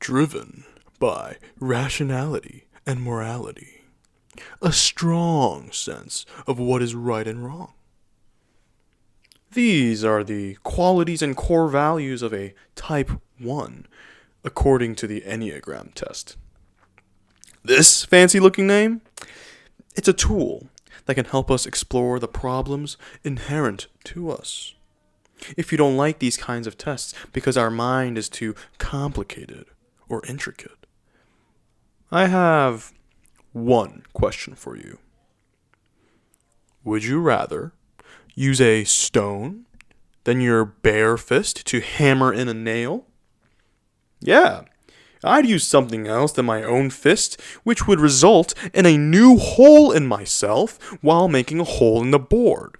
driven by rationality and morality, a strong sense of what is right and wrong. These are the qualities and core values of a Type 1, according to the Enneagram test. This fancy-looking name? It's a tool that can help us explore the problems inherent to us. If you don't like these kinds of tests because our mind is too complicated or intricate, I have one question for you. Would you rather use a stone than your bare fist to hammer in a nail? Yeah, I'd use something else than my own fist, which would result in a new hole in myself while making a hole in the board.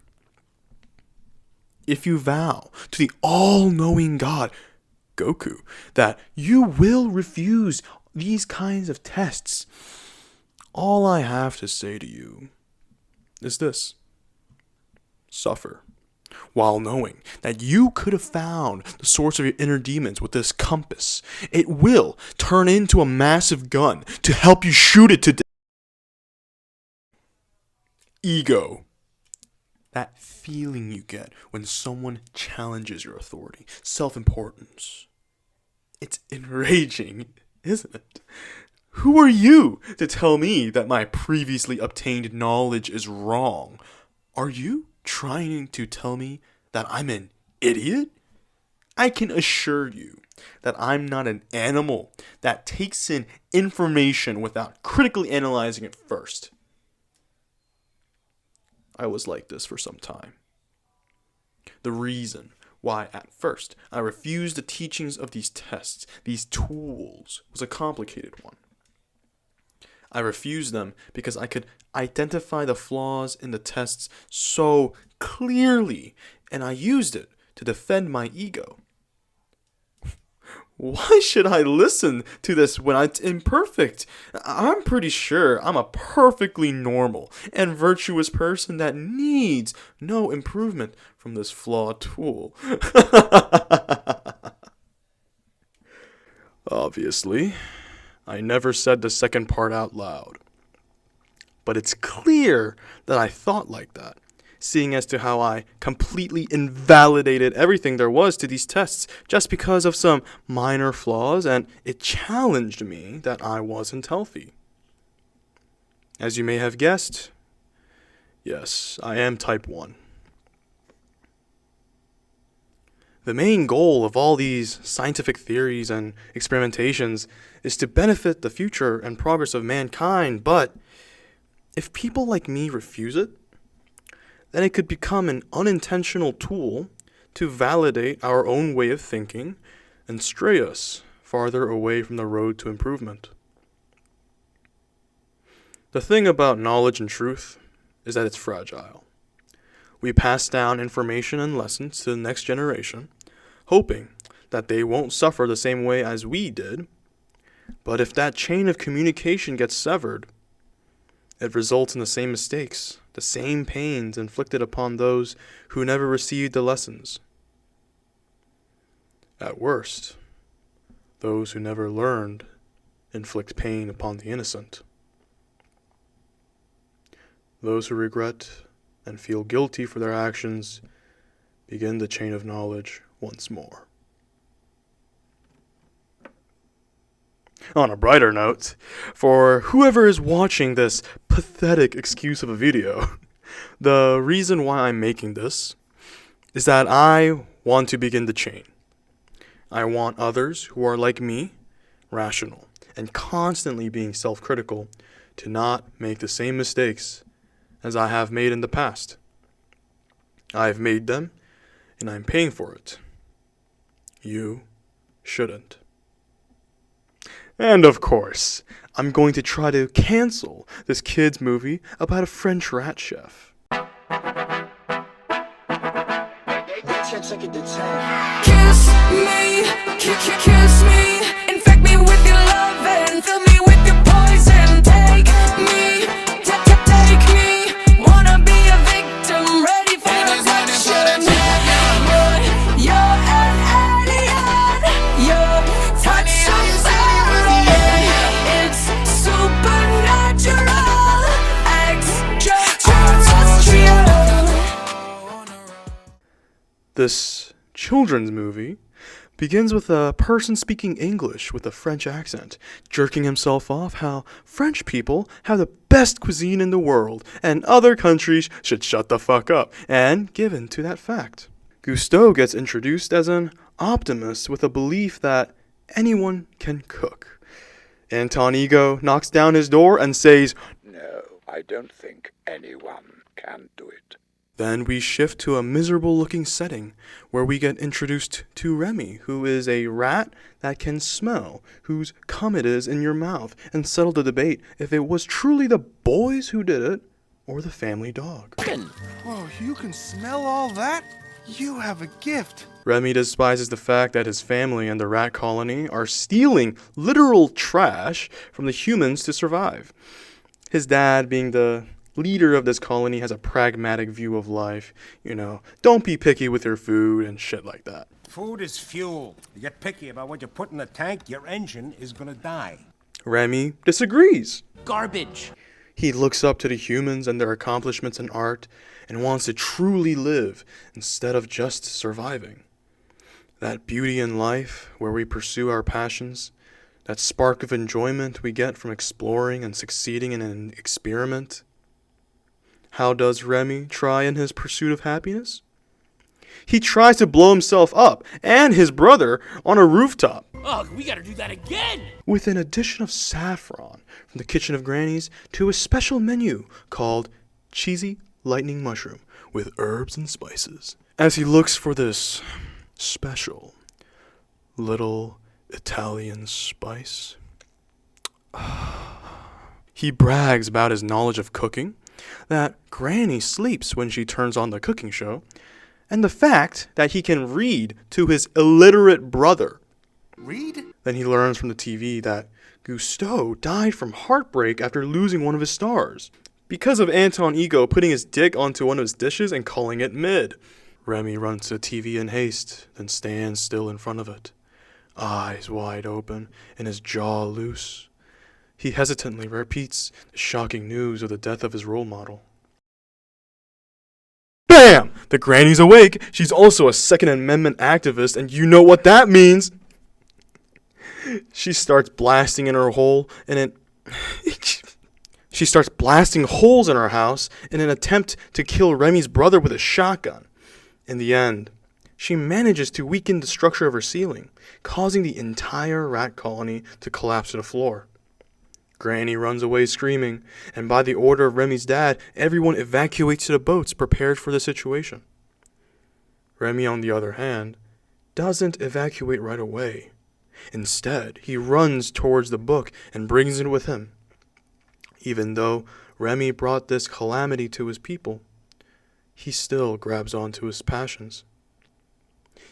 If you vow to the all-knowing God, Goku, that you will refuse these kinds of tests, all I have to say to you is this: suffer, while knowing that you could have found the source of your inner demons with this compass. It will turn into a massive gun to help you shoot it to death. Ego. That feeling you get when someone challenges your authority. Self-importance. It's enraging, isn't it? Who are you to tell me that my previously obtained knowledge is wrong? Are you trying to tell me that I'm an idiot? I can assure you that I'm not an animal that takes in information without critically analyzing it first. I was like this for some time. The reason why at first I refused the teachings of these tests, these tools, was a complicated one. I refused them because I could identify the flaws in the tests so clearly, and I used it to defend my ego. Why should I listen to this when it's imperfect? I'm pretty sure I'm a perfectly normal and virtuous person that needs no improvement from this flawed tool. Obviously, I never said the second part out loud. But it's clear that I thought like that, seeing as to how I completely invalidated everything there was to these tests just because of some minor flaws, and it challenged me that I wasn't healthy. As you may have guessed, yes, I am Type 1. The main goal of all these scientific theories and experimentations is to benefit the future and progress of mankind, but if people like me refuse it, then it could become an unintentional tool to validate our own way of thinking and stray us farther away from the road to improvement. The thing about knowledge and truth is that it's fragile. We pass down information and lessons to the next generation, hoping that they won't suffer the same way as we did. But if that chain of communication gets severed, it results in the same mistakes, the same pains inflicted upon those who never received the lessons. At worst, those who never learned inflict pain upon the innocent. Those who regret and feel guilty for their actions begin the chain of knowledge once more. On a brighter note, for whoever is watching this pathetic excuse of a video, the reason why I'm making this is that I want to begin the chain. I want others who are like me, rational, and constantly being self-critical, to not make the same mistakes as I have made in the past. I've made them, and I'm paying for it. You shouldn't. And of course, I'm going to try to cancel this kid's movie about a French rat chef. Kiss me, kiss me, infect me with your love and fill me with your poison. Take me, take me, wanna be a victim, ready for action. You're an alien, you're touch something. This children's movie begins with a person speaking English with a French accent, jerking himself off how French people have the best cuisine in the world and other countries should shut the fuck up, and given to that fact. Gusteau gets introduced as an optimist with a belief that anyone can cook. Anton Ego knocks down his door and says, "No, I don't think anyone can do it." Then we shift to a miserable-looking setting where we get introduced to Remy, who is a rat that can smell, whose cum it is in your mouth, and settle the debate if it was truly the boys who did it or the family dog. Oh, you can smell all that? You have a gift. Remy despises the fact that his family and the rat colony are stealing literal trash from the humans to survive. His dad, being the leader of this colony, has a pragmatic view of life. Don't be picky with your food and shit like that. Food is fuel. You get picky about what you put in the tank, your engine is gonna die. Remy disagrees. Garbage. He looks up to the humans and their accomplishments in art and wants to truly live instead of just surviving. That beauty in life where we pursue our passions, that spark of enjoyment we get from exploring and succeeding in an experiment. How does Remy try in his pursuit of happiness? He tries to blow himself up and his brother on a rooftop. Ugh, we gotta do that again! With an addition of saffron from the kitchen of Granny's to a special menu called Cheesy Lightning Mushroom with herbs and spices. As he looks for this special little Italian spice, he brags about his knowledge of cooking, that Granny sleeps when she turns on the cooking show, and the fact that he can read to his illiterate brother. Read? Then he learns from the TV that Gusteau died from heartbreak after losing one of his stars, because of Anton Ego putting his dick onto one of his dishes and calling it mid. Remy runs to the TV in haste, then stands still in front of it, eyes wide open and his jaw loose. He hesitantly repeats the shocking news of the death of his role model. BAM! The Granny's awake. She's also a Second Amendment activist, and you know what that means. She starts blasting in her hole, and she starts blasting holes in her house in an attempt to kill Remy's brother with a shotgun. In the end, she manages to weaken the structure of her ceiling, causing the entire rat colony to collapse to the floor. Granny runs away screaming, and by the order of Remy's dad, everyone evacuates to the boats prepared for the situation. Remy, on the other hand, doesn't evacuate right away. Instead, he runs towards the book and brings it with him. Even though Remy brought this calamity to his people, he still grabs onto his passions.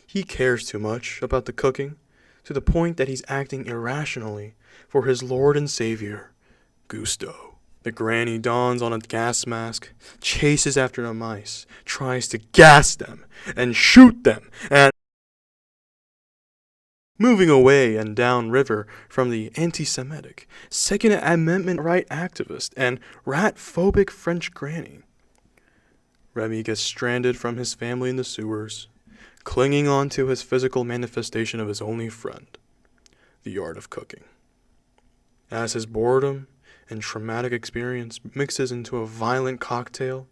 He cares too much about the cooking, to the point that he's acting irrationally for his Lord and Savior, Gusteau. The Granny dons on a gas mask, chases after the mice, tries to gas them and shoot them, and moving away and downriver from the anti-Semitic, Second Amendment right activist, and rat-phobic French Granny. Remy gets stranded from his family in the sewers, clinging on to his physical manifestation of his only friend, the art of cooking. As his boredom and traumatic experience mixes into a violent cocktail,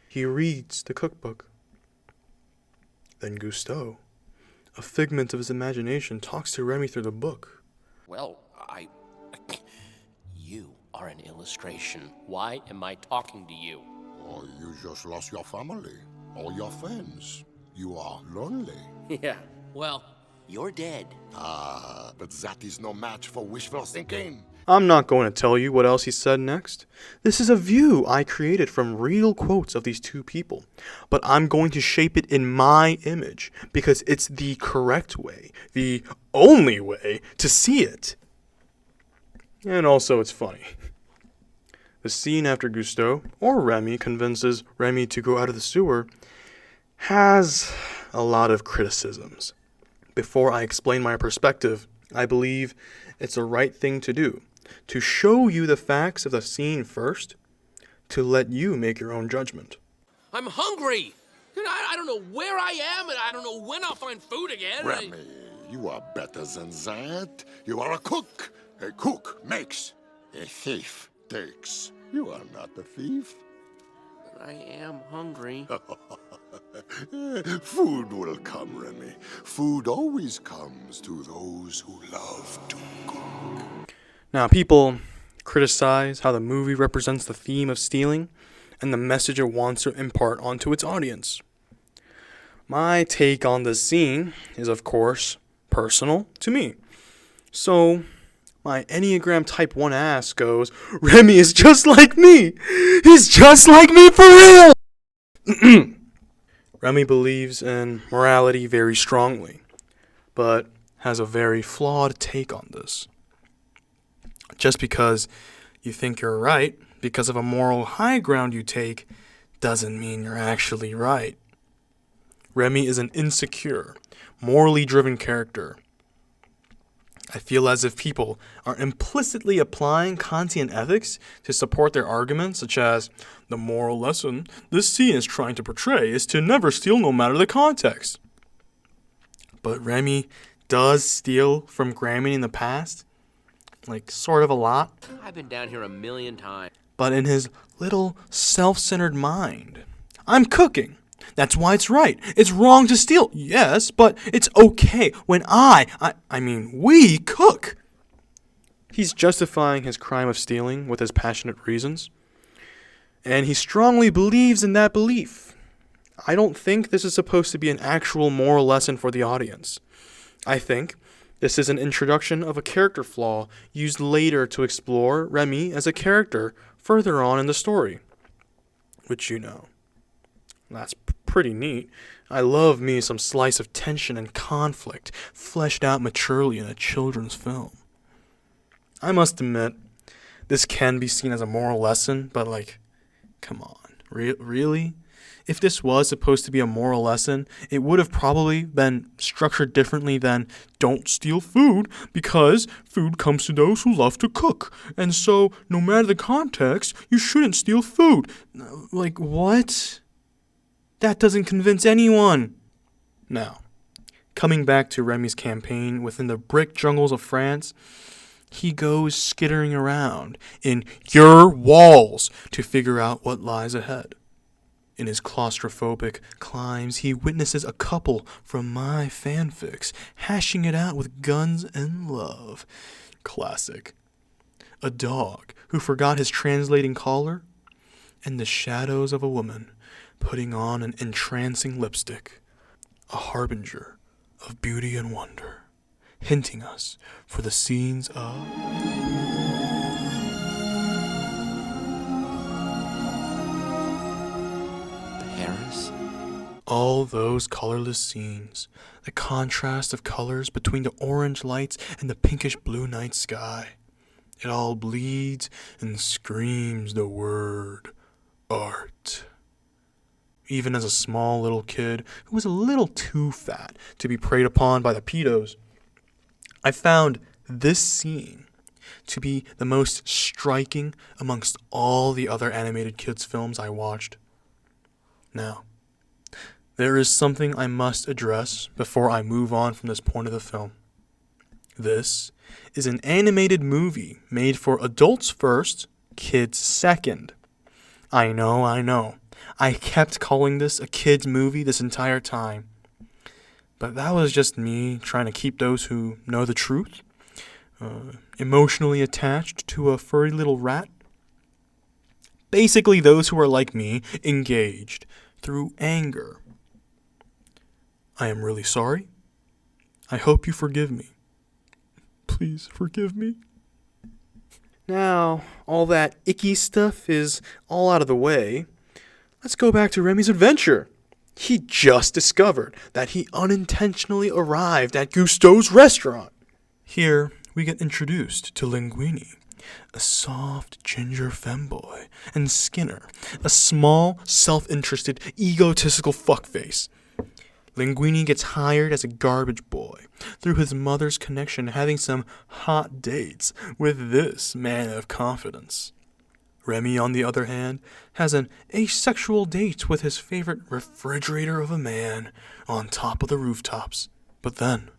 he reads the cookbook. Then Gusteau, a figment of his imagination, talks to Remy through the book. Well, you are an illustration. Why am I talking to you? Oh, you just lost your family, all your friends. You are lonely. Yeah, well, you're dead. Ah, but that is no match for wishful thinking. I'm not going to tell you what else he said next. This is a view I created from real quotes of these two people, but I'm going to shape it in my image because it's the correct way, the only way to see it. And also it's funny. The scene after Gusteau, or Remy, convinces Remy to go out of the sewer has a lot of criticisms. Before I explain my perspective, I believe it's the right thing to do, to show you the facts of the scene first, to let you make your own judgment. I'm hungry! I don't know where I am, and I don't know when I'll find food again. Remy, you are better than that. You are a cook. A cook makes. A thief takes. You are not a thief. I am hungry. Food will come, Remy. Food always comes to those who love to cook. Now, people criticize how the movie represents the theme of stealing and the message it wants to impart onto its audience. My take on this scene is, of course, personal to me. So, my Enneagram Type 1 ass goes, Remy is just like me! He's just like me for real! Remy believes in morality very strongly, but has a very flawed take on this. Just because you think you're right, because of a moral high ground you take, doesn't mean you're actually right. Remy is an insecure, morally driven character. I feel as if people are implicitly applying Kantian ethics to support their arguments, such as, the moral lesson this scene is trying to portray is to never steal no matter the context. But Remy does steal from Grammy in the past, like sort of a lot, I've been down here 1,000,000 times. but in his little self-centered mind. I'm cooking. That's why it's right. It's wrong to steal. Yes, but it's okay when we cook. He's justifying his crime of stealing with his passionate reasons. And he strongly believes in that belief. I don't think this is supposed to be an actual moral lesson for the audience. I think this is an introduction of a character flaw used later to explore Remy as a character further on in the story. Which you know. That's pretty neat. I love me some slice of tension and conflict, fleshed out maturely in a children's film. I must admit, this can be seen as a moral lesson, but come on, really? If this was supposed to be a moral lesson, it would have probably been structured differently than don't steal food, because food comes to those who love to cook, and so, no matter the context, you shouldn't steal food. What? That doesn't convince anyone. Now, coming back to Remy's campaign within the brick jungles of France, he goes skittering around in your walls to figure out what lies ahead. In his claustrophobic climbs, he witnesses a couple from my fanfics hashing it out with guns and love. Classic. A dog who forgot his translating collar, and the shadows of a woman putting on an entrancing lipstick, a harbinger of beauty and wonder, hinting us for the scenes of Paris? all those colorless scenes, the contrast of colors between the orange lights and the pinkish blue night sky. It all bleeds and screams the word art. Even as a small little kid who was a little too fat to be preyed upon by the pedos, I found this scene to be the most striking amongst all the other animated kids' films I watched. Now, there is something I must address before I move on from this point of the film. This is an animated movie made for adults first, kids second. I know. I kept calling this a kid's movie this entire time. But that was just me trying to keep those who know the truth emotionally attached to a furry little rat. Basically, those who are like me, engaged through anger. I am really sorry. I hope you forgive me. Please forgive me. Now, all that icky stuff is all out of the way. Let's go back to Remy's adventure. He just discovered that he unintentionally arrived at Gusteau's restaurant. Here, we get introduced to Linguini, a soft ginger femboy, and Skinner, a small, self-interested, egotistical fuckface. Linguini gets hired as a garbage boy through his mother's connection, having some hot dates with this man of confidence. Remy, on the other hand, has an asexual date with his favorite refrigerator of a man on top of the rooftops. But then,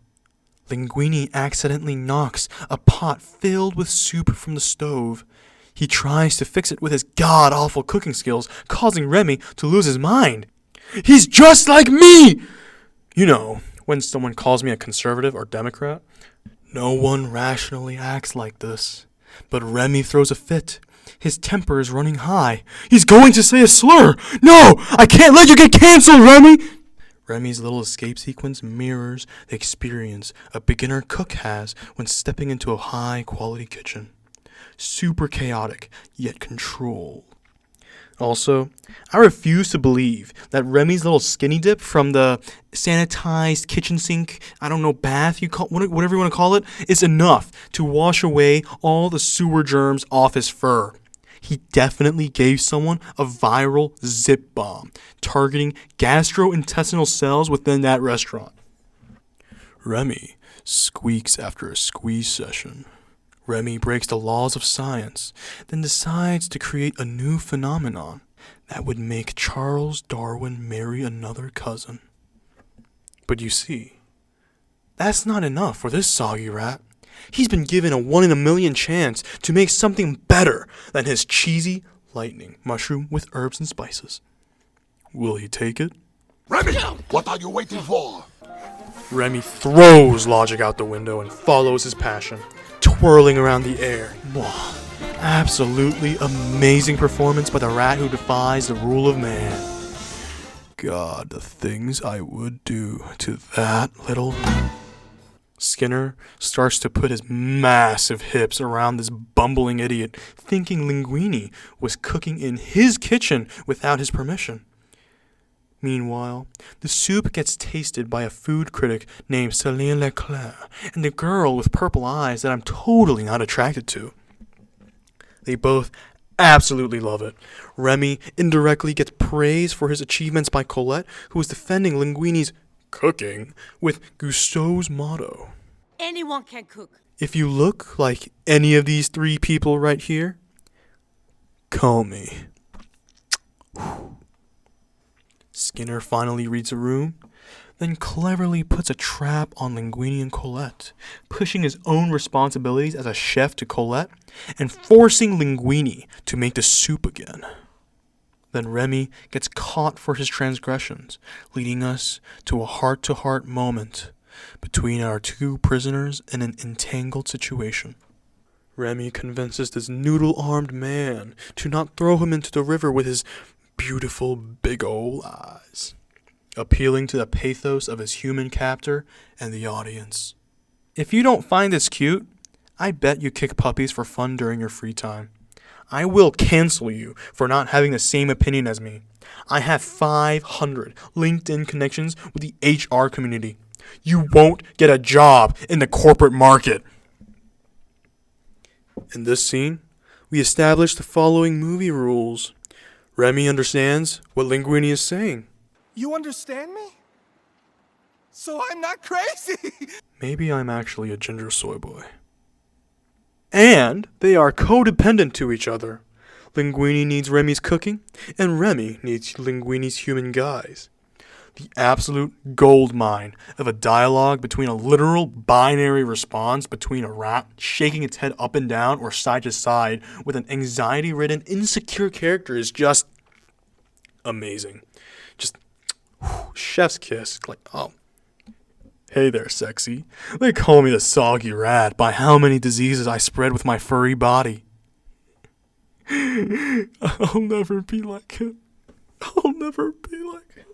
Linguini accidentally knocks a pot filled with soup from the stove. He tries to fix it with his god-awful cooking skills, causing Remy to lose his mind. He's just like me! You know, when someone calls me a conservative or Democrat, no one rationally acts like this. But Remy throws a fit. His temper is running high. He's going to say a slur! No! I can't let you get canceled, Remy! Remy's little escape sequence mirrors the experience a beginner cook has when stepping into a high-quality kitchen. Super chaotic, yet controlled. Also, I refuse to believe that Remy's little skinny dip from the sanitized kitchen sink, bath, whatever you want to call it, is enough to wash away all the sewer germs off his fur. He definitely gave someone a viral zip bomb, targeting gastrointestinal cells within that restaurant. Remy squeaks after a squeeze session. Remy breaks the laws of science, then decides to create a new phenomenon that would make Charles Darwin marry another cousin. But you see, that's not enough for this soggy rat. He's been given a 1 in a million chance to make something better than his cheesy lightning mushroom with herbs and spices. Will he take it? Remy, what are you waiting for? Remy throws logic out the window and follows his passion, twirling around the air. Wow. Absolutely amazing performance by the rat who defies the rule of man. God, the things I would do to that little... Skinner starts to put his massive hips around this bumbling idiot, thinking Linguini was cooking in his kitchen without his permission. Meanwhile, the soup gets tasted by a food critic named Céline Leclerc and the girl with purple eyes that I'm totally not attracted to. They both absolutely love it. Remy indirectly gets praise for his achievements by Colette, who is defending Linguini's cooking with Gusteau's motto. Anyone can cook. If you look like any of these three people right here, call me. Skinner finally reads a room, then cleverly puts a trap on Linguini and Colette, pushing his own responsibilities as a chef to Colette and forcing Linguini to make the soup again. Then Remy gets caught for his transgressions, leading us to a heart-to-heart moment between our two prisoners in an entangled situation. Remy convinces this noodle-armed man to not throw him into the river with his beautiful big ol' eyes, appealing to the pathos of his human captor and the audience. If you don't find this cute, I bet you kick puppies for fun during your free time. I will cancel you for not having the same opinion as me. I have 500 LinkedIn connections with the HR community. You won't get a job in the corporate market. In this scene, we establish the following movie rules. Remy understands what Linguini is saying. You understand me? So I'm not crazy! Maybe I'm actually a ginger soy boy. And they are codependent to each other. Linguini needs Remy's cooking, and Remy needs Linguini's human guise. The absolute gold mine of a dialogue between a literal binary response between a rat shaking its head up and down or side to side with an anxiety-ridden, insecure character is just amazing. Just chef's kiss. Like, oh. Hey there, sexy. They call me the soggy rat by how many diseases I spread with my furry body. I'll never be like him. I'll never be like him.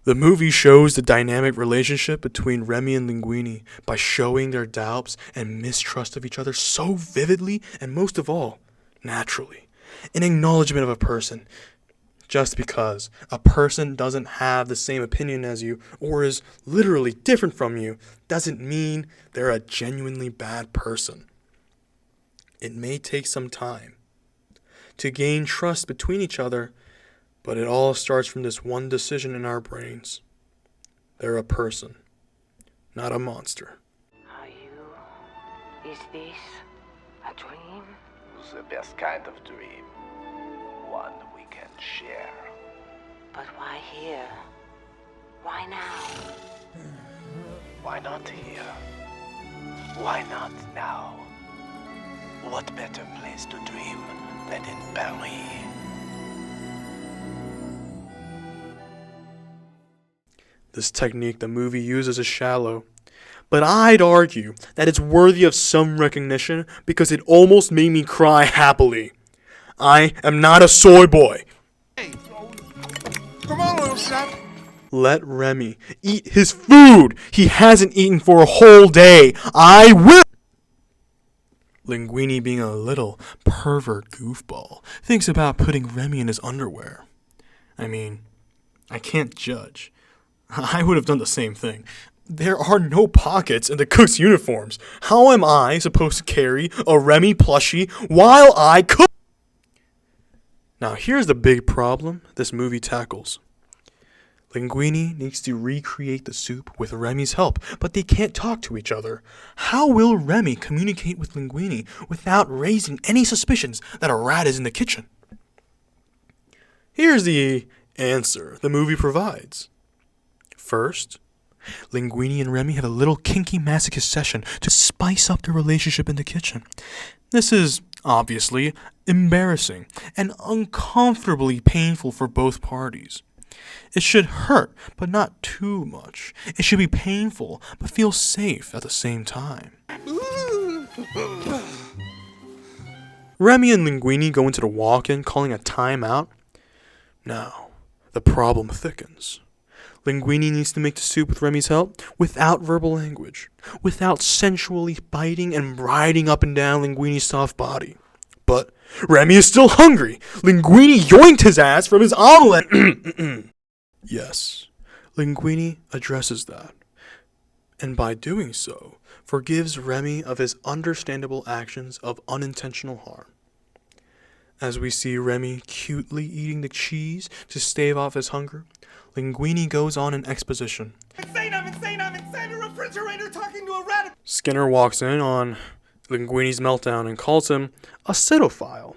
The movie shows the dynamic relationship between Remy and Linguini by showing their doubts and mistrust of each other so vividly and most of all, naturally. An acknowledgement of a person. Just because a person doesn't have the same opinion as you or is literally different from you doesn't mean they're a genuinely bad person. It may take some time to gain trust between each other, but it all starts from this one decision in our brains. They're a person, not a monster. Are you? Is this a dream? The best kind of dream. One we can share. But why here? Why now? Why not here? Why not now? What better place to dream than in Paris? This technique the movie uses is shallow, but I'd argue that it's worthy of some recognition because it almost made me cry happily. I am not a soy boy. Hey, come on, little chef. Let Remy eat his food. He hasn't eaten for a whole day. I will. Linguini, being a little pervert goofball, thinks about putting Remy in his underwear. I mean, I can't judge. I would have done the same thing. There are no pockets in the cook's uniforms. How am I supposed to carry a Remy plushie while I cook? Now here's the big problem this movie tackles. Linguini needs to recreate the soup with Remy's help, but they can't talk to each other. How will Remy communicate with Linguini without raising any suspicions that a rat is in the kitchen? Here's the answer the movie provides. First, Linguini and Remy have a little kinky masochist session to spice up their relationship in the kitchen. This is obviously embarrassing and uncomfortably painful for both parties. It should hurt, but not too much. It should be painful, but feel safe at the same time. Remy and Linguini go into the walk-in calling a timeout. Now, the problem thickens. Linguini needs to make the soup with Remy's help without verbal language, without sensually biting and riding up and down Linguini's soft body. But Remy is still hungry. Linguini yoinked his ass from his omelet. Yes, Linguini addresses that, and by doing so, forgives Remy of his understandable actions of unintentional harm. As we see Remy cutely eating the cheese to stave off his hunger, Linguini goes on an exposition. I'm insane, a refrigerator talking to a rat. Skinner walks in on Linguini's meltdown and calls him a cidophile,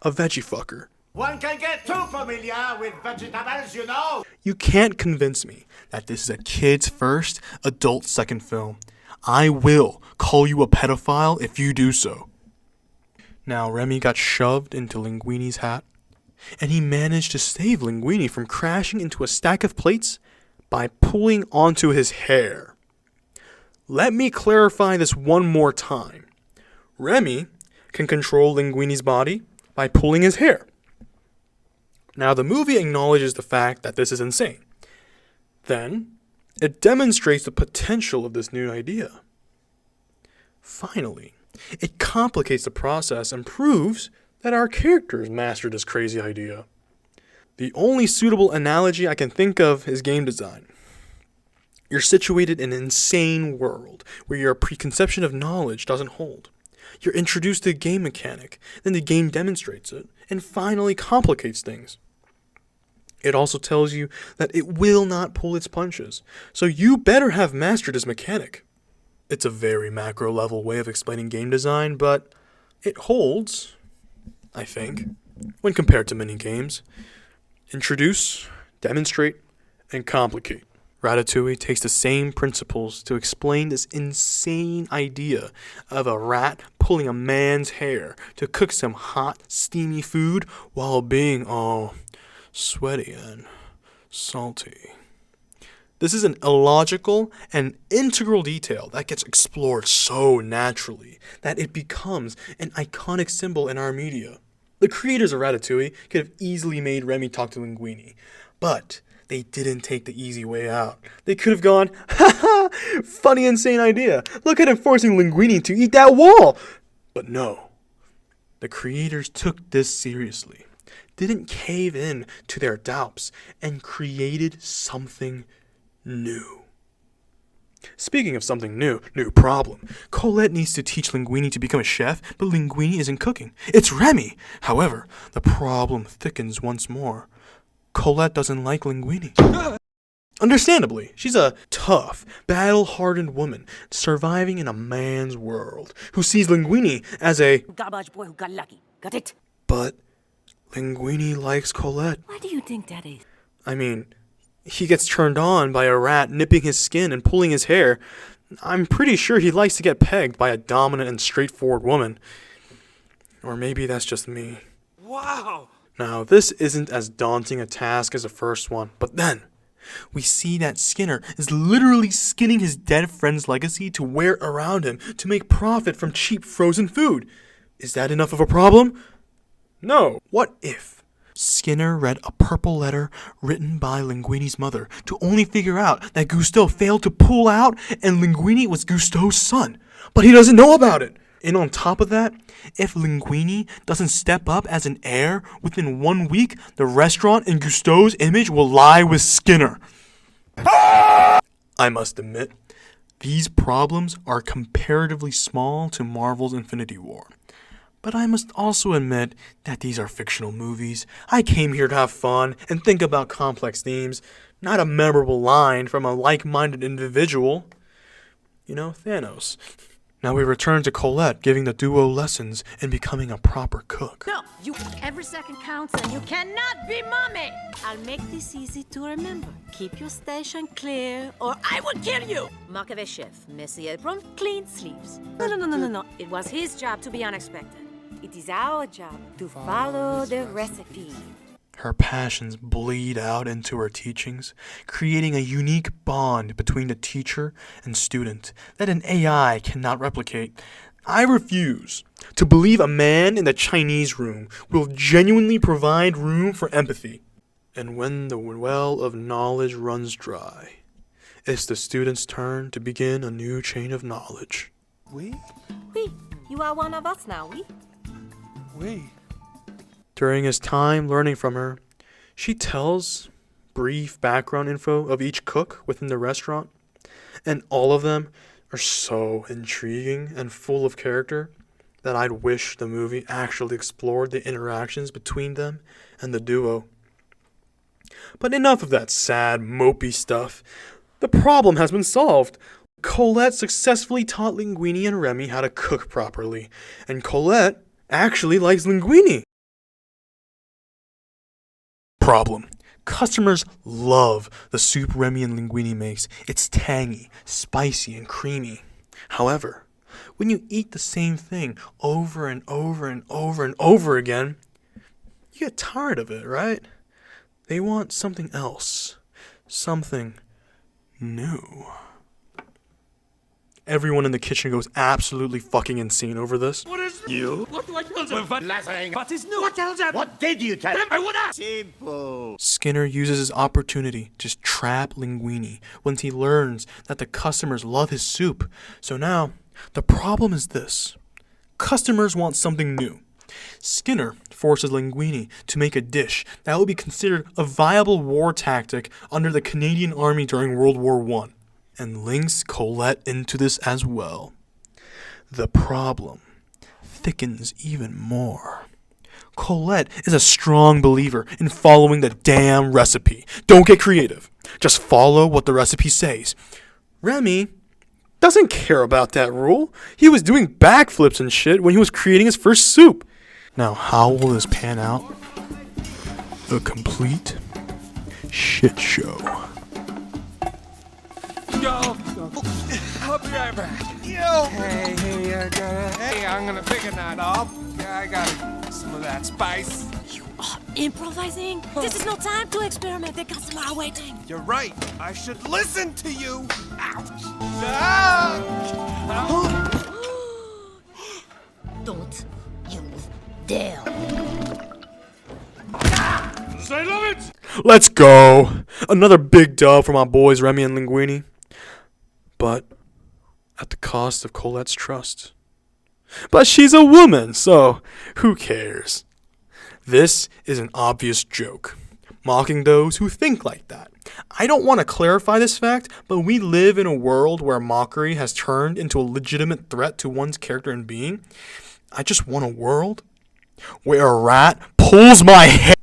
a veggie fucker. One can get too familiar with vegetables, you know. You can't convince me that this is a kid's first, adult second film. I will call you a pedophile if you do so. Now, Remy got shoved into Linguini's hat, and he managed to save Linguini from crashing into a stack of plates by pulling onto his hair. Let me clarify this one more time. Remy can control Linguini's body by pulling his hair. Now, the movie acknowledges the fact that this is insane. Then, it demonstrates the potential of this new idea. Finally, it complicates the process and proves that our characters mastered this crazy idea. The only suitable analogy I can think of is game design. You're situated in an insane world where your preconception of knowledge doesn't hold. You're introduced to a game mechanic, then the game demonstrates it, and finally complicates things. It also tells you that it will not pull its punches, so you better have mastered this mechanic. It's a very macro level way of explaining game design, but it holds, I think, when compared to many games. Introduce, demonstrate, and complicate. Ratatouille takes the same principles to explain this insane idea of a rat pulling a man's hair to cook some hot, steamy food while being all sweaty and salty. This is an illogical and integral detail that gets explored so naturally that it becomes an iconic symbol in our media. The creators of Ratatouille could have easily made Remy talk to Linguini, but they didn't take the easy way out. They could have gone, ha, funny, insane idea. Look at him forcing Linguini to eat that wall. But no, the creators took this seriously, didn't cave in to their doubts, and created something new. Speaking of something new problem. Colette needs to teach Linguini to become a chef, but Linguini isn't cooking. It's Remy. However, the problem thickens once more. Colette doesn't like Linguini. Understandably, she's a tough, battle-hardened woman surviving in a man's world who sees Linguini as a Garbage boy who got lucky. Got it? but Linguini likes Colette. Why do you think that is? I mean, he gets turned on by a rat nipping his skin and pulling his hair. I'm pretty sure he likes to get pegged by a dominant and straightforward woman. Or maybe that's just me. Wow! Now, this isn't as daunting a task as the first one, but then we see that Skinner is literally skinning his dead friend's legacy to wear around him to make profit from cheap frozen food. Is that enough of a problem? No. What if Skinner read a purple letter written by Linguini's mother to only figure out that Gusteau failed to pull out and Linguini was Gusteau's son, but he doesn't know about it? And on top of that, if Linguini doesn't step up as an heir within 1 week, the restaurant in Gusteau's image will lie with Skinner. I must admit, these problems are comparatively small to Marvel's Infinity War. But I must also admit that these are fictional movies. I came here to have fun and think about complex themes, not a memorable line from a like-minded individual. You know, Thanos. Now we return to Colette giving the duo lessons and becoming a proper cook. No, every second counts and you cannot be mommy. I'll make this easy to remember. Keep your station clear or I will kill you. Markave chef, messy apron, clean sleeves. No. It was his job to be unexpected. It is our job to follow the recipe. Her passions bleed out into her teachings, creating a unique bond between the teacher and student that an AI cannot replicate. I refuse to believe a man in the Chinese room will genuinely provide room for empathy. And when the well of knowledge runs dry, it's the student's turn to begin a new chain of knowledge. We? You are one of us now, We? During his time learning from her, she tells brief background info of each cook within the restaurant, and all of them are so intriguing and full of character that I'd wish the movie actually explored the interactions between them and the duo. But enough of that sad, mopey stuff. The problem has been solved. Colette successfully taught Linguini and Remy how to cook properly, and Colette actually likes Linguini. Problem. Customers love the soup Remy and Linguini makes. It's tangy, spicy, and creamy. However, when you eat the same thing over and over and over and over again, you get tired of it, right? They want something else. Something new. Everyone in the kitchen goes absolutely fucking insane over this. What is you? What do I tell them? What is new? What tells them? What did you tell them? I would ask. Simple. Skinner uses his opportunity to trap Linguini once he learns that the customers love his soup. So now, the problem is this. Customers want something new. Skinner forces Linguini to make a dish that would be considered a viable war tactic under the Canadian Army during World War I, and links Colette into this as well. The problem thickens even more. Colette is a strong believer in following the damn recipe. Don't get creative. Just follow what the recipe says. Remy doesn't care about that rule. He was doing backflips and shit when he was creating his first soup. Now, how will this pan out? A complete shit show. Yo. I'll be right back. Yo. Hey, I'm gonna figure that out. Yeah, I got some of that spice. You are improvising? This is no time to experiment. The customer are waiting. You're right. I should listen to you. Ouch. Don't you dare. I love it. Let's go. Another big dub for my boys Remy and Linguini. But at the cost of Colette's trust. But she's a woman, so who cares? This is an obvious joke, mocking those who think like that. I don't want to clarify this fact, but we live in a world where mockery has turned into a legitimate threat to one's character and being. I just want a world where a rat pulls my hair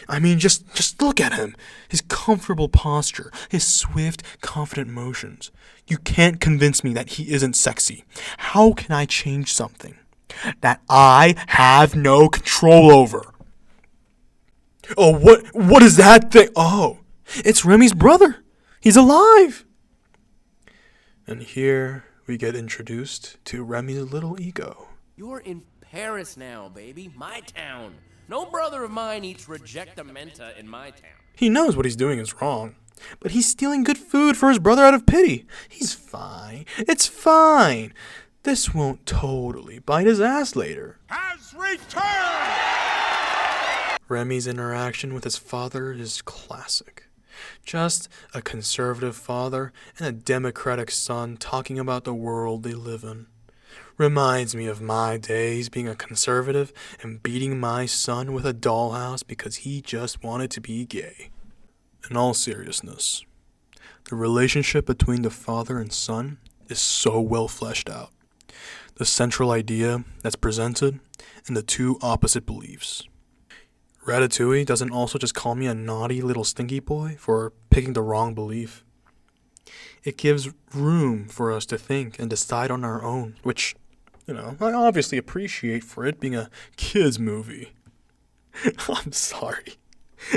I mean, just look at him. His comfortable posture, his swift, confident motions. You can't convince me that he isn't sexy. How can I change something that I have no control over? Oh, what is that thing? Oh, it's Remy's brother. He's alive. And here we get introduced to Remy's little ego. You're in Paris now, baby. My town. No brother of mine eats rejectamenta in my town. He knows what he's doing is wrong, but he's stealing good food for his brother out of pity. He's fine. It's fine. This won't totally bite his ass later. Has returned! Remy's interaction with his father is classic. Just a conservative father and a democratic son talking about the world they live in. Reminds me of my days being a conservative and beating my son with a dollhouse because he just wanted to be gay. In all seriousness, the relationship between the father and son is so well fleshed out. The central idea that's presented and the two opposite beliefs. Ratatouille doesn't also just call me a naughty little stinky boy for picking the wrong belief. It gives room for us to think and decide on our own, which, I obviously appreciate for it being a kids' movie. I'm sorry.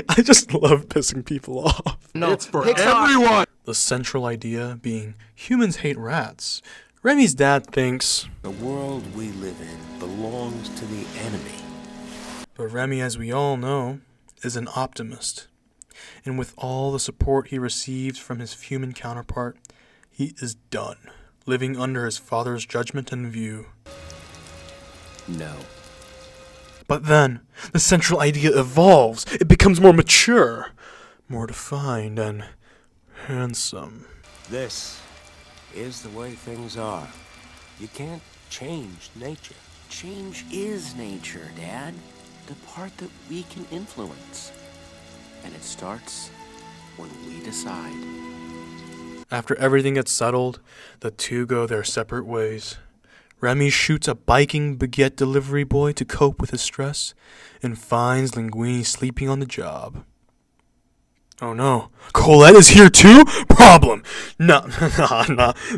I just love pissing people off. No, it's for everyone! The central idea being humans hate rats. Remy's dad thinks The world we live in belongs to the enemy. But Remy, as we all know, is an optimist. And with all the support he received from his human counterpart, he is done living under his father's judgment and view. No. But then, the central idea evolves. It becomes more mature, more defined, and handsome. This is the way things are. You can't change nature. Change is nature, Dad. The part that we can influence. And it starts when we decide. After everything gets settled, the two go their separate ways. Remy shoots a biking baguette delivery boy to cope with his stress, and finds Linguini sleeping on the job. Oh no, Colette is here too? Problem! Nah,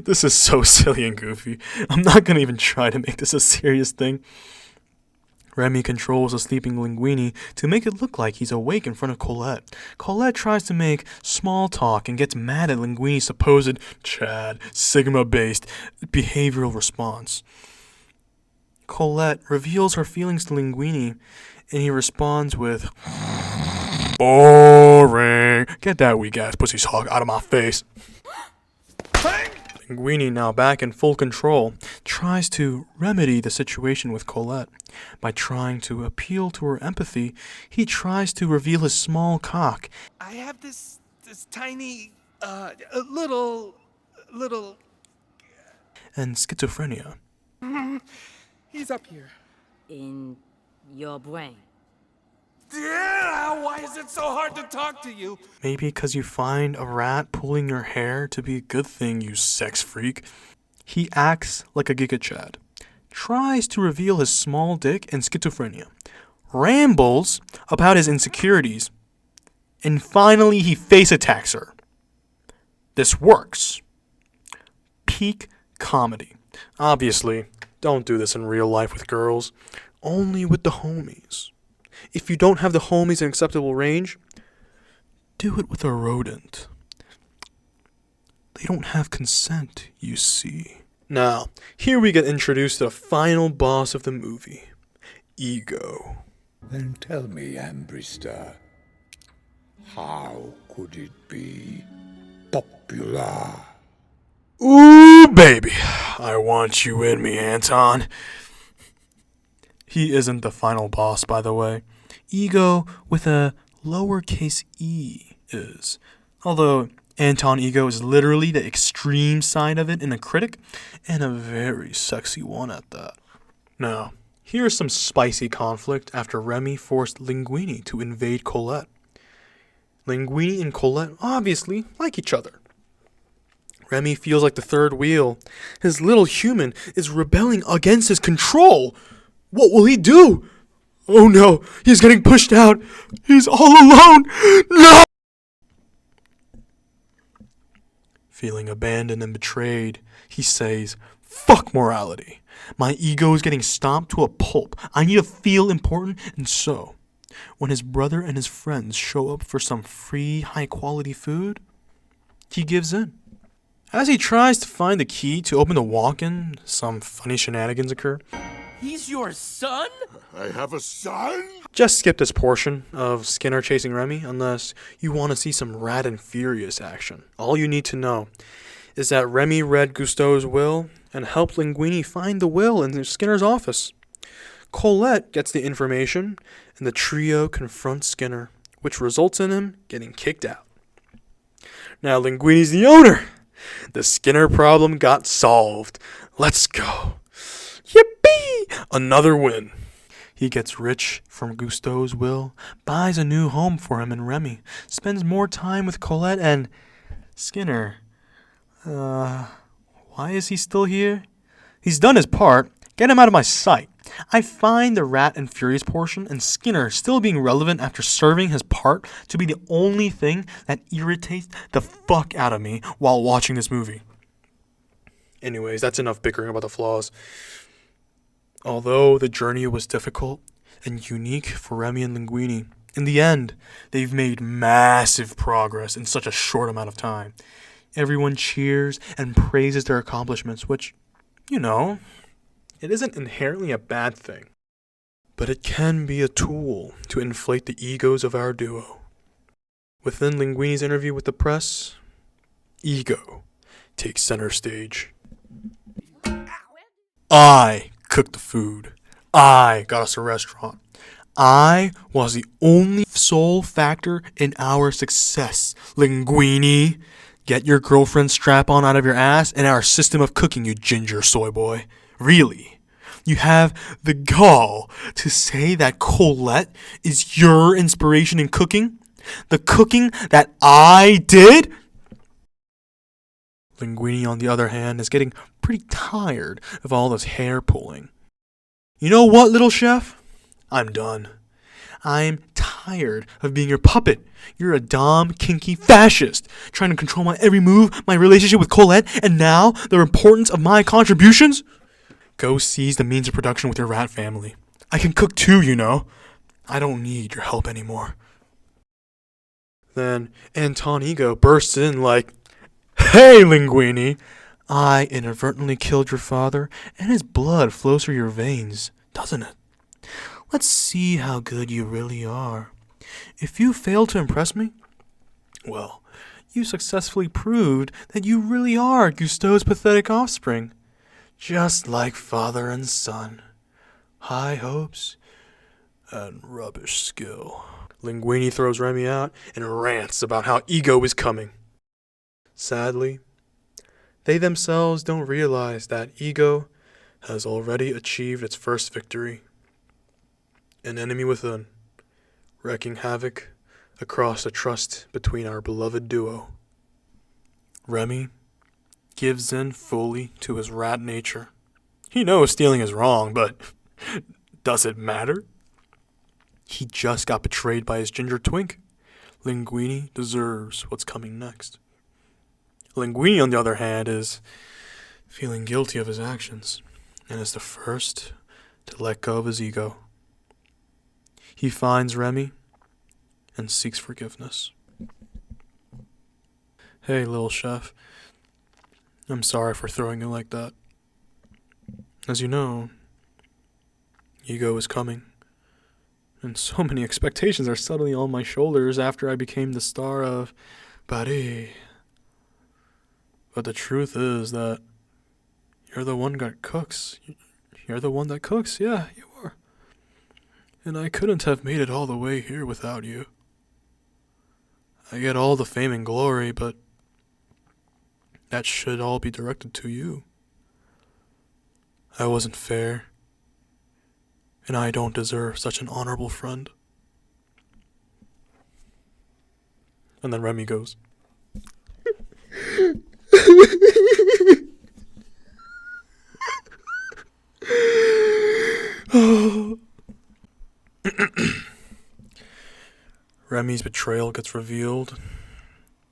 this is so silly and goofy. I'm not gonna even try to make this a serious thing. Remy controls a sleeping Linguini to make it look like he's awake in front of Colette. Colette tries to make small talk and gets mad at Linguini's supposed Chad, Sigma-based behavioral response. Colette reveals her feelings to Linguini, and he responds with, boring. Get that weak-ass pussy's hog out of my face. Linguini, now back in full control, tries to remedy the situation with Colette. By trying to appeal to her empathy, he tries to reveal his small cock. I have this tiny, little... And schizophrenia. He's up here. In your brain. Yeah, why is it so hard to talk to you? Maybe because you find a rat pulling your hair to be a good thing, you sex freak. He acts like a Giga Chad. Tries to reveal his small dick and schizophrenia. Rambles about his insecurities. And finally he face attacks her. This works. Peak comedy. Obviously, don't do this in real life with girls. Only with the homies. If you don't have the homies in acceptable range, do it with a rodent. They don't have consent, you see. Now, here we get introduced to the final boss of the movie, Ego. Then tell me, Ambrister, how could it be popular? Ooh, baby, I want you in me, Anton. He isn't the final boss, by the way. Ego with a lowercase e is. Although Anton Ego is literally the extreme side of it in a critic, and a very sexy one at that. Now, here's some spicy conflict after Remy forced Linguini to invade Colette. Linguini and Colette obviously like each other. Remy feels like the third wheel. His little human is rebelling against his control. What will he do? Oh no, he's getting pushed out. He's all alone. No! Feeling abandoned and betrayed, he says, "Fuck morality. My ego is getting stomped to a pulp. I need to feel important." And so, when his brother and his friends show up for some free, high-quality food, he gives in. As he tries to find the key to open the walk-in, some funny shenanigans occur. He's your son? I have a son? Just skip this portion of Skinner chasing Remy unless you want to see some rad and furious action. All you need to know is that Remy read Gusteau's will and helped Linguini find the will in Skinner's office. Colette gets the information, and the trio confronts Skinner, which results in him getting kicked out. Now Linguini's the owner. The Skinner problem got solved. Let's go. Yippee! Another win. He gets rich from Gusteau's will, buys a new home for him and Remy, spends more time with Colette and Skinner. Why is he still here? He's done his part. Get him out of my sight. I find the Rat and Furious portion and Skinner still being relevant after serving his part to be the only thing that irritates the fuck out of me while watching this movie. Anyways, that's enough bickering about the flaws. Although the journey was difficult and unique for Remy and Linguini, in the end, they've made massive progress in such a short amount of time. Everyone cheers and praises their accomplishments, which, it isn't inherently a bad thing. But it can be a tool to inflate the egos of our duo. Within Linguini's interview with the press, ego takes center stage. I cooked the food. I got us a restaurant. I was the only sole factor in our success. Linguini, get your girlfriend's strap-on out of your ass and our system of cooking, you ginger soy boy. Really? You have the gall to say that Colette is your inspiration in cooking? The cooking that I did? Linguini, on the other hand, is getting pretty tired of all this hair pulling. You know what, little chef? I'm done. I'm tired of being your puppet. You're a dumb, kinky fascist, trying to control my every move, my relationship with Colette, and now the importance of my contributions? Go seize the means of production with your rat family. I can cook too, I don't need your help anymore. Then Anton Ego bursts in like, "Hey, Linguini! I inadvertently killed your father, and his blood flows through your veins, doesn't it? Let's see how good you really are. If you fail to impress me, well, you successfully proved that you really are Gusteau's pathetic offspring. Just like father and son. High hopes and rubbish skill." Linguini throws Remy out and rants about how ego is coming. Sadly, they themselves don't realize that ego has already achieved its first victory. An enemy within, wreaking havoc across the trust between our beloved duo. Remy gives in fully to his rat nature. He knows stealing is wrong, but does it matter? He just got betrayed by his ginger twink. Linguini deserves what's coming next. Linguini, on the other hand, is feeling guilty of his actions and is the first to let go of his ego. He finds Remy and seeks forgiveness. "Hey, little chef. I'm sorry for throwing you like that. As you know, ego is coming, and so many expectations are suddenly on my shoulders after I became the star of Paris. But the truth is that you're the one that cooks. You're the one that cooks, yeah, you are. And I couldn't have made it all the way here without you. I get all the fame and glory, but that should all be directed to you. I wasn't fair, and I don't deserve such an honorable friend." And then Remy goes, Remy's betrayal gets revealed,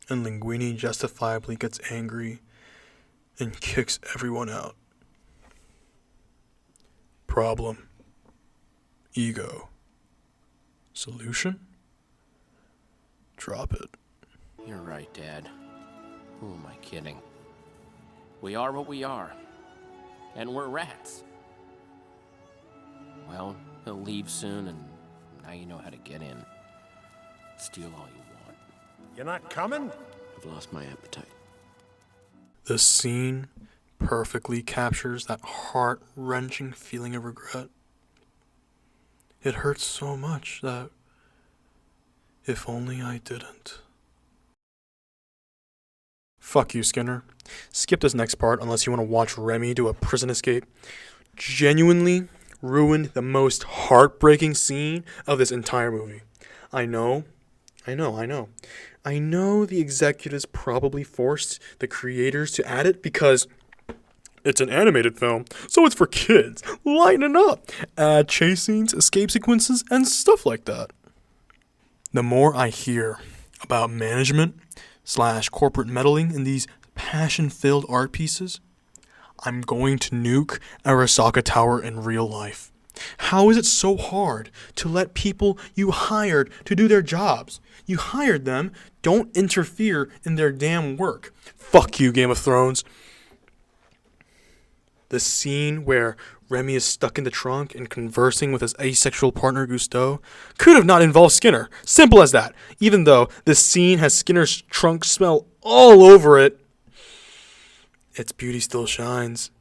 and Linguini justifiably gets angry and kicks everyone out. Problem. Ego. Solution? Drop it. You're right, Dad. Who am I kidding? We are what we are. And we're rats. Well, he'll leave soon, and now you know how to get in. Steal all you want. You're not coming? I've lost my appetite. This scene perfectly captures that heart-wrenching feeling of regret. It hurts so much that if only I didn't. Fuck you, Skinner. Skip this next part unless you want to watch Remy do a prison escape. Genuinely ruined the most heartbreaking scene of this entire movie. I know the executives probably forced the creators to add it because it's an animated film, so it's for kids. Lighten it up. Add chase scenes, escape sequences, and stuff like that. The more I hear about management / corporate meddling in these passion-filled art pieces, I'm going to nuke Arasaka Tower in real life. How is it so hard to let people you hired to do their jobs? You hired them, don't interfere in their damn work. Fuck you, Game of Thrones. The scene where Remy is stuck in the trunk and conversing with his asexual partner Gusteau could have not involved Skinner. Simple as that. Even though this scene has Skinner's trunk smell all over it, its beauty still shines.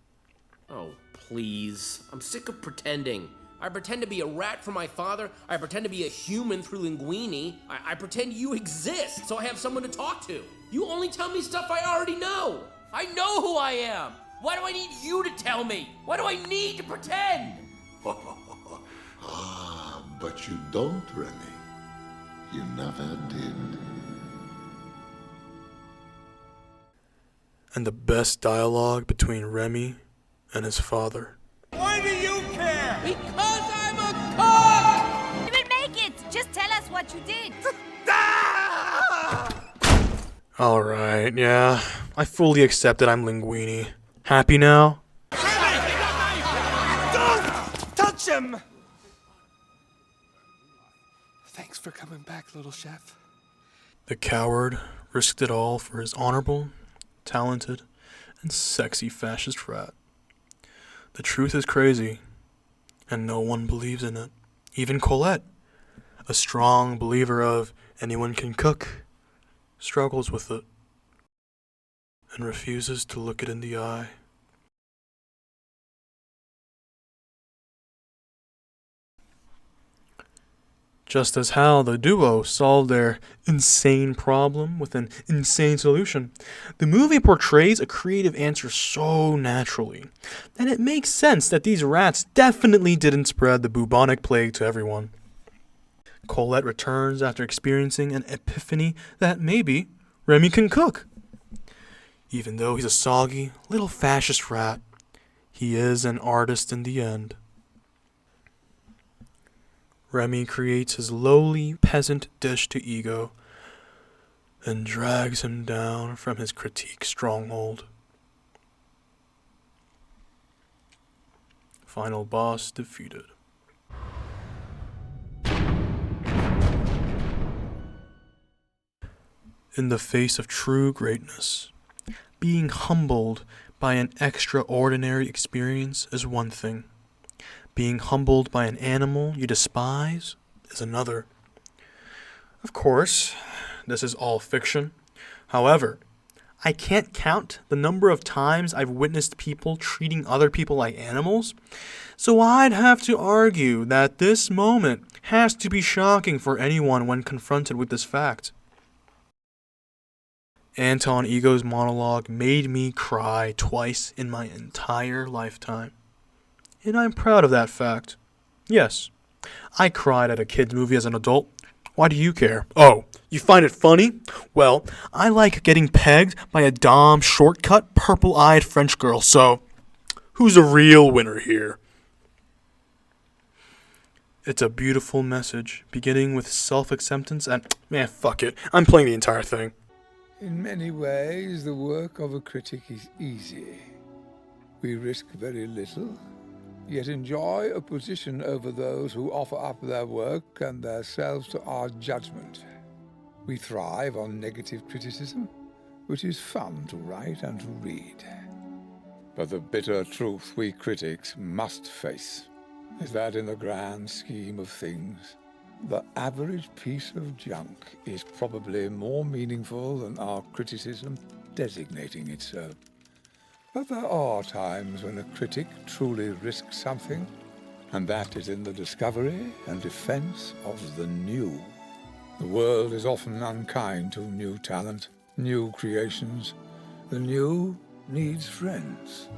Oh, please. I'm sick of pretending. I pretend to be a rat for my father. I pretend to be a human through Linguini. I pretend you exist so I have someone to talk to. You only tell me stuff I already know. I know who I am. Why do I need you to tell me? Why do I need to pretend? But you don't, Remy. You never did. And the best dialogue between Remy and his father. Why do you care? Because I'm a cook! You will make it! Just tell us what you did! Alright, yeah. I fully accept that I'm Linguini. Happy now? Don't touch him! Thanks for coming back, little chef. The coward risked it all for his honorable, talented, and sexy fascist rat. The truth is crazy, and no one believes in it. Even Colette, a strong believer of anyone can cook, struggles with it and refuses to look it in the eye. Just as how the duo solved their insane problem with an insane solution, the movie portrays a creative answer so naturally that it makes sense that these rats definitely didn't spread the bubonic plague to everyone. Colette returns after experiencing an epiphany that maybe Remy can cook. Even though he's a soggy, little fascist rat, he is an artist in the end. Remy creates his lowly peasant dish to Ego and drags him down from his critique stronghold. Final boss defeated. In the face of true greatness, being humbled by an extraordinary experience is one thing. Being humbled by an animal you despise is another. Of course, this is all fiction. However, I can't count the number of times I've witnessed people treating other people like animals, so I'd have to argue that this moment has to be shocking for anyone when confronted with this fact. Anton Ego's monologue made me cry twice in my entire lifetime. And I'm proud of that fact. Yes, I cried at a kid's movie as an adult. Why do you care? Oh, you find it funny? Well, I like getting pegged by a dumb, shortcut, purple-eyed French girl, so who's a real winner here? It's a beautiful message, beginning with self-acceptance and, man, fuck it, I'm playing the entire thing. In many ways, the work of a critic is easy. We risk very little, yet enjoy a position over those who offer up their work and themselves to our judgment. We thrive on negative criticism, which is fun to write and to read. But the bitter truth we critics must face is that in the grand scheme of things, the average piece of junk is probably more meaningful than our criticism designating it so. But there are times when a critic truly risks something, and that is in the discovery and defense of the new. The world is often unkind to new talent, new creations. The new needs friends.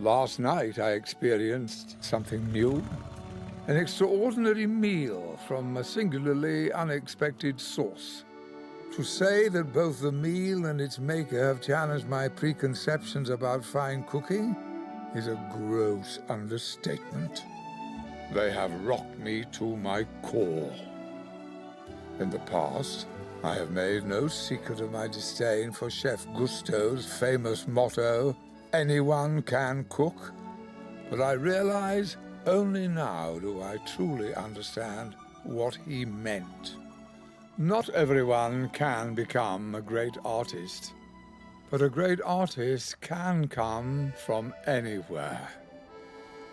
Last night I experienced something new. An extraordinary meal from a singularly unexpected source. To say that both the meal and its maker have challenged my preconceptions about fine cooking is a gross understatement. They have rocked me to my core. In the past, I have made no secret of my disdain for Chef Gusteau's famous motto, "Anyone can cook," but I realize only now do I truly understand what he meant. Not everyone can become a great artist, but a great artist can come from anywhere.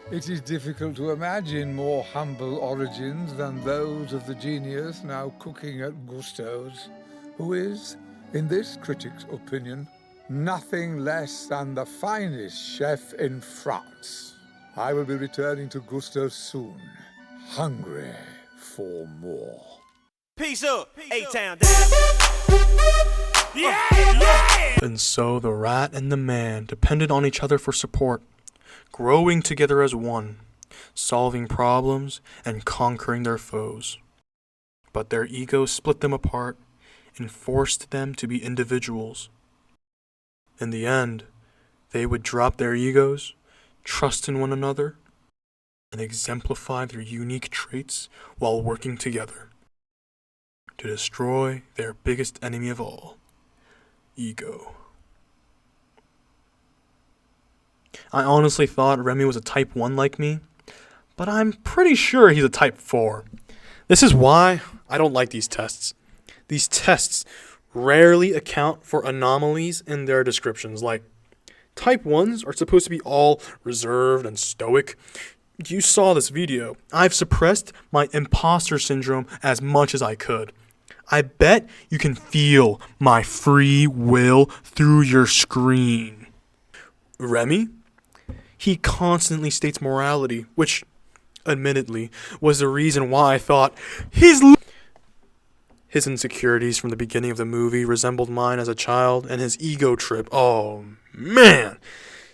It is difficult to imagine more humble origins than those of the genius now cooking at Gusteau's, who is, in this critic's opinion, nothing less than the finest chef in France. I will be returning to Gusteau soon, hungry for more. Peace up, A-Town down. Yeah! And so the rat and the man depended on each other for support, growing together as one, solving problems and conquering their foes. But their egos split them apart and forced them to be individuals. In the end, they would drop their egos, trust in one another, and exemplify their unique traits while working together to destroy their biggest enemy of all, ego. I honestly thought Remy was a type 1 like me, but I'm pretty sure he's a type 4. This is why I don't like these tests. These tests rarely account for anomalies in their descriptions, like type 1s are supposed to be all reserved and stoic. You saw this video. I've suppressed my imposter syndrome as much as I could. I bet you can feel my free will through your screen. Remy? He constantly states morality, which, admittedly, was the reason why I thought his insecurities from the beginning of the movie resembled mine as a child, and his ego trip, oh man!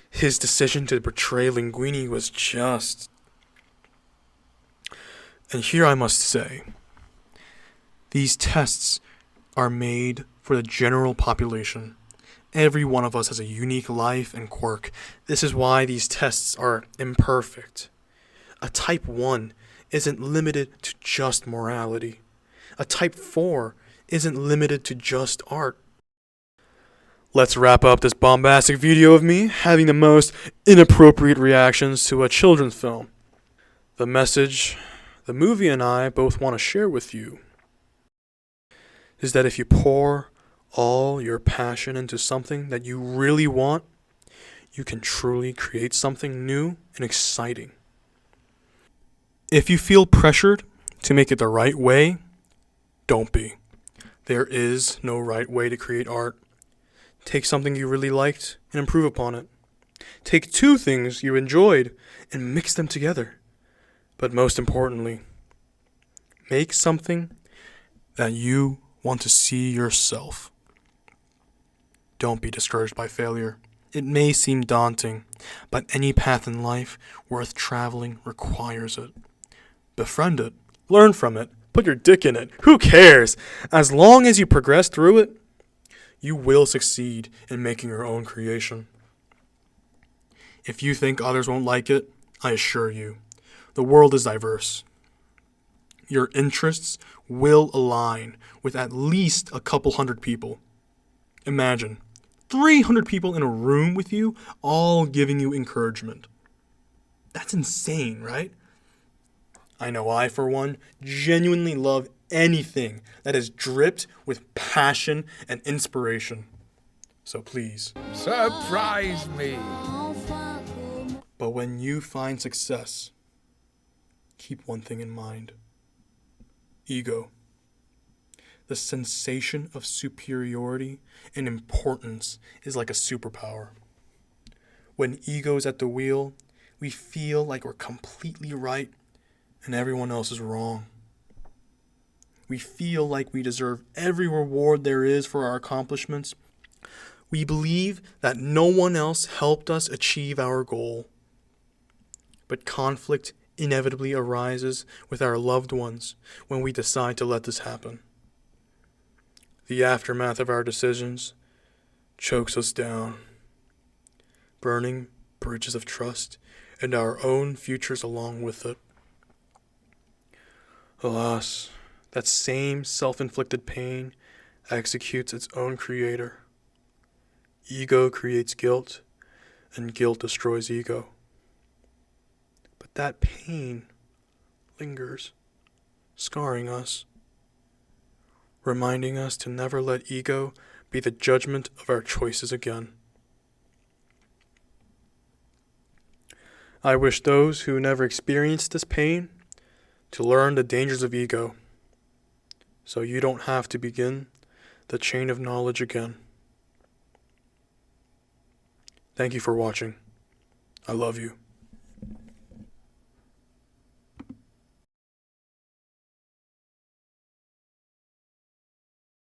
His decision to betray Linguini was just... And here I must say, these tests are made for the general population. Every one of us has a unique life and quirk. This is why these tests are imperfect. A type 1 isn't limited to just morality. A type 4 isn't limited to just art. Let's wrap up this bombastic video of me having the most inappropriate reactions to a children's film. The message the movie and I both want to share with you is that if you pour all your passion into something that you really want, you can truly create something new and exciting. If you feel pressured to make it the right way, don't be. There is no right way to create art. Take something you really liked and improve upon it. Take two things you enjoyed and mix them together. But most importantly, make something that you want to see yourself. Don't be discouraged by failure. It may seem daunting, but any path in life worth traveling requires it. Befriend it. Learn from it. Put your dick in it. Who cares? As long as you progress through it, you will succeed in making your own creation. If you think others won't like it, I assure you, the world is diverse. your interests will align with at least a couple hundred people. Imagine 300 people in a room with you, all giving you encouragement. That's insane, right? I know I, for one, genuinely love anything that is dripped with passion and inspiration. So please, Surprise me! but when you find success, keep one thing in mind. Ego. The sensation of superiority and importance is like a superpower. When ego is at the wheel, we feel like we're completely right and everyone else is wrong. We feel like we deserve every reward there is for our accomplishments. We believe that no one else helped us achieve our goal. But conflict inevitably arises with our loved ones when we decide to let this happen. The aftermath of our decisions chokes us down, burning bridges of trust and our own futures along with it. Alas, that same self-inflicted pain executes its own creator. Ego creates guilt, and guilt destroys ego. But that pain lingers, scarring us, reminding us to never let ego be the judgment of our choices again. I wish those who never experienced this pain to learn the dangers of ego, so you don't have to begin the chain of knowledge again. Thank you for watching. I love you.